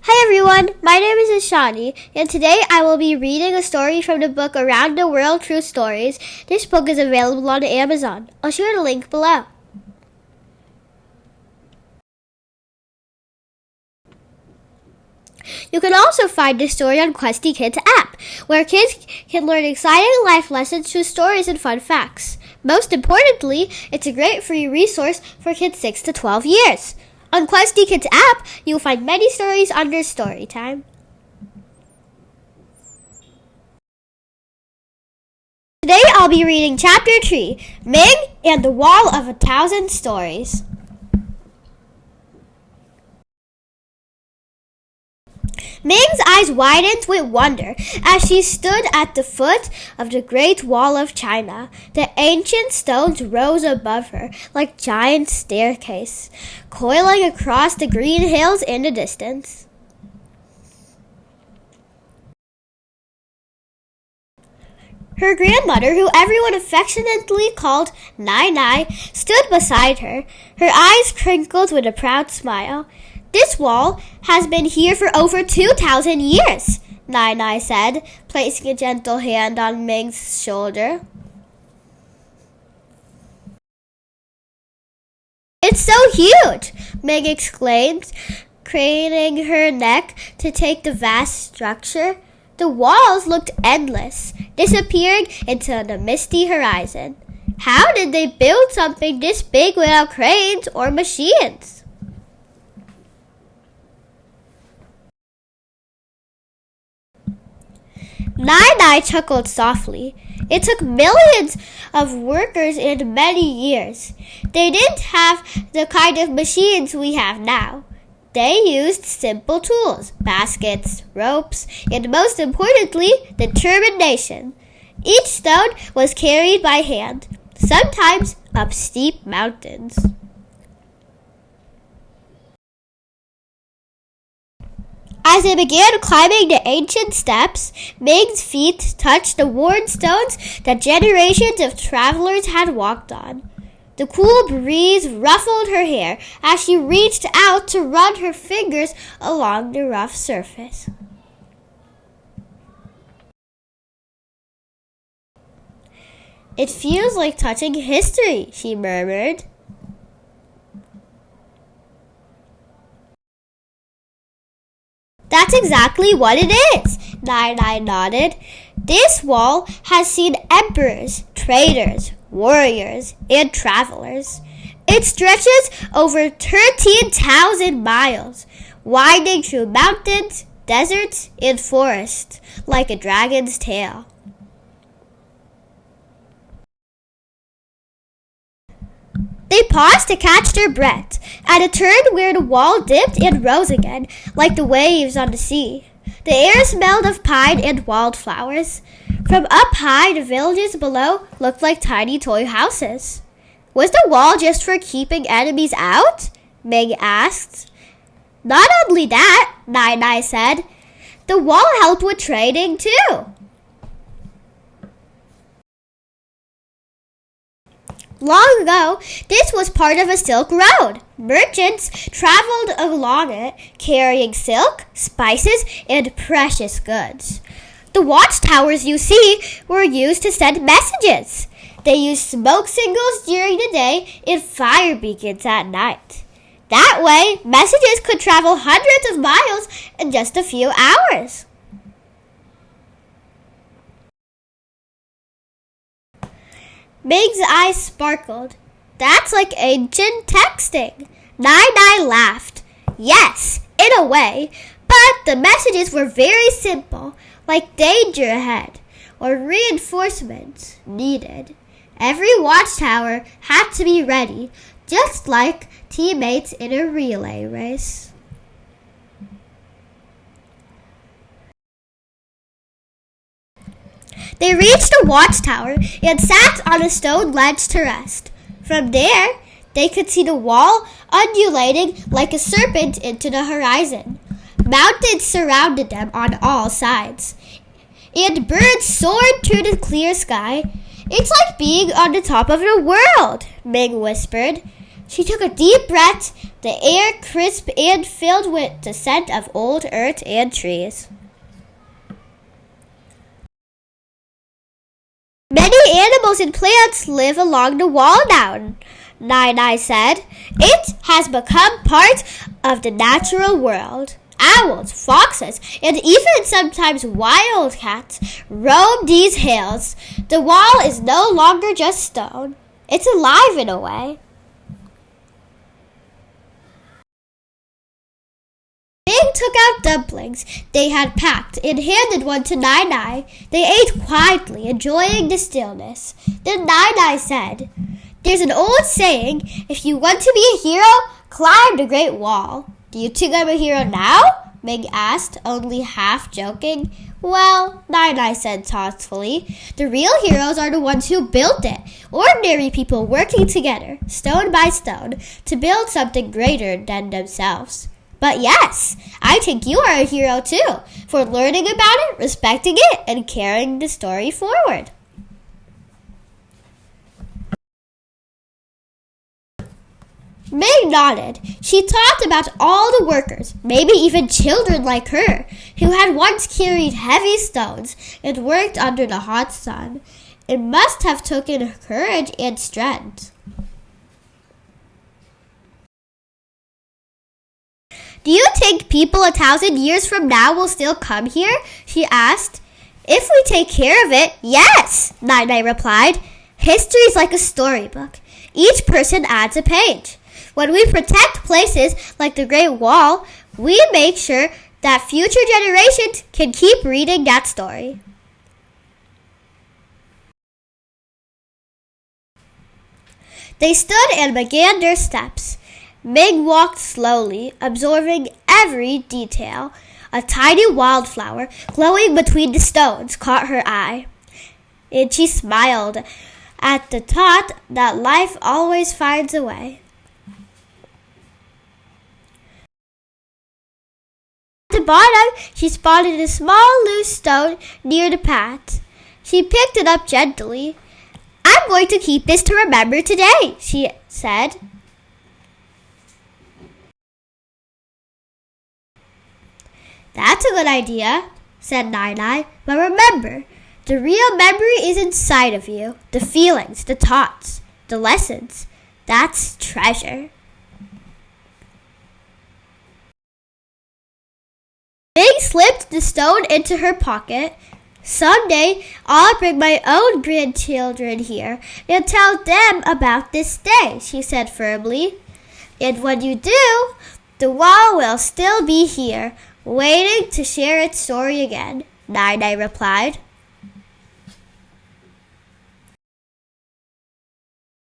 Hi everyone, my name is Ishani, and today I will be reading a story from the book Around the World True Stories. This book is available on Amazon. I'll share the link below. You can also find this story on Questy Kids app, where kids can learn exciting life lessons through stories and fun facts. Most importantly, it's a great free resource for kids 6 to 12 years. On Questy Kids app, you'll find many stories under story time. Today I'll be reading Chapter 3, Ming and the Wall of 1,000 Stories. Ming's eyes widened with wonder as she stood at the foot of the Great Wall of China. The ancient stones rose above her like giant staircase, coiling across the green hills in the distance. Her grandmother, who everyone affectionately called Nai Nai, stood beside her, her eyes crinkled with a proud smile. "This wall has been here for over 2,000 years, Nai Nai said, placing a gentle hand on Ming's shoulder. "It's so huge," Ming exclaimed, craning her neck to take the vast structure. The walls looked endless, disappearing into the misty horizon. How did they build something this big without cranes or machines? Nai Nai chuckled softly. It took millions of workers and many years. They didn't have the kind of machines we have now. They used simple tools, baskets, ropes, and most importantly, determination. Each stone was carried by hand, sometimes up steep mountains. As they began climbing the ancient steps, Ming's feet touched the worn stones that generations of travelers had walked on. The cool breeze ruffled her hair as she reached out to run her fingers along the rough surface. "It feels like touching history," she murmured. "That's exactly what it is," Nai Nai nodded. "This wall has seen emperors, traders, warriors, and travelers. It stretches over 13,000 miles, winding through mountains, deserts, and forests like a dragon's tail." They paused to catch their breath at a turn where the wall dipped and rose again, like the waves on the sea. The air smelled of pine and wildflowers. From up high, the villages below looked like tiny toy houses. "Was the wall just for keeping enemies out?" Ming asked. "Not only that," Nai Nai said. "The wall helped with trading too." Long ago, this was part of a Silk Road. Merchants traveled along it, carrying silk, spices, and precious goods. The watchtowers you see were used to send messages. They used smoke signals during the day and fire beacons at night. That way, messages could travel hundreds of miles in just a few hours. Ming's eyes sparkled. "That's like ancient texting." Nai Nai laughed. "Yes, in a way, but the messages were very simple, like danger ahead or reinforcements needed. Every watchtower had to be ready, just like teammates in a relay race." They reached the watchtower and sat on a stone ledge to rest. From there, they could see the wall undulating like a serpent into the horizon. Mountains surrounded them on all sides, and birds soared through the clear sky. "It's like being on the top of the world," Ming whispered. She took a deep breath, the air crisp and filled with the scent of old earth and trees. Many animals and plants live along the wall now, Nai said. It has become part of the natural world. Owls, foxes, and even sometimes wildcats roam these hills. The wall is no longer just stone. It's alive in a way. Ming took out dumplings they had packed and handed one to Nai. They ate quietly, enjoying the stillness. Then Nai said, "There's an old saying, if you want to be a hero, climb the Great Wall." "Do you think I'm a hero now?" Ming asked, only half joking. "Well," Nai said thoughtfully, "the real heroes are the ones who built it. Ordinary people working together, stone by stone, to build something greater than themselves. But yes, I think you are a hero too, for learning about it, respecting it, and carrying the story forward." Ming nodded. She thought about all the workers, maybe even children like her, who had once carried heavy stones and worked under the hot sun. It must have taken courage and strength. "Do you think people 1,000 years from now will still come here?" she asked. "If we take care of it, yes," Nai replied. "History is like a storybook. Each person adds a page. When we protect places like the Great Wall, we make sure that future generations can keep reading that story." They stood and began their steps. Ming walked slowly, absorbing every detail. A tiny wildflower glowing between the stones caught her eye, and she smiled at the thought that life always finds a way. At the bottom, she spotted a small loose stone near the path. She picked it up gently. "I'm going to keep this to remember today," she said. "That's a good idea," said Nai. "But remember, the real memory is inside of you. The feelings, the thoughts, the lessons. That's treasure." Ming slipped the stone into her pocket. "Someday, I'll bring my own grandchildren here and tell them about this day," she said firmly. "And when you do, the wall will still be here, waiting to share its story again," Nai replied.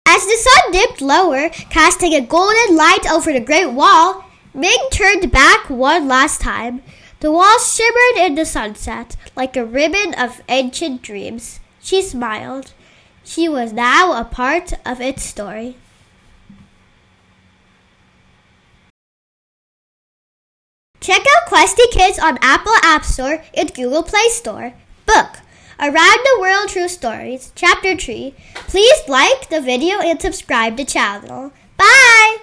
As the sun dipped lower, casting a golden light over the Great Wall, Ming turned back one last time. The wall shimmered in the sunset like a ribbon of ancient dreams. She smiled. She was now a part of its story. Check out Questy Kids on Apple App Store and Google Play Store. Book Around the World True Stories, Chapter 3. Please like the video and subscribe to the channel. Bye!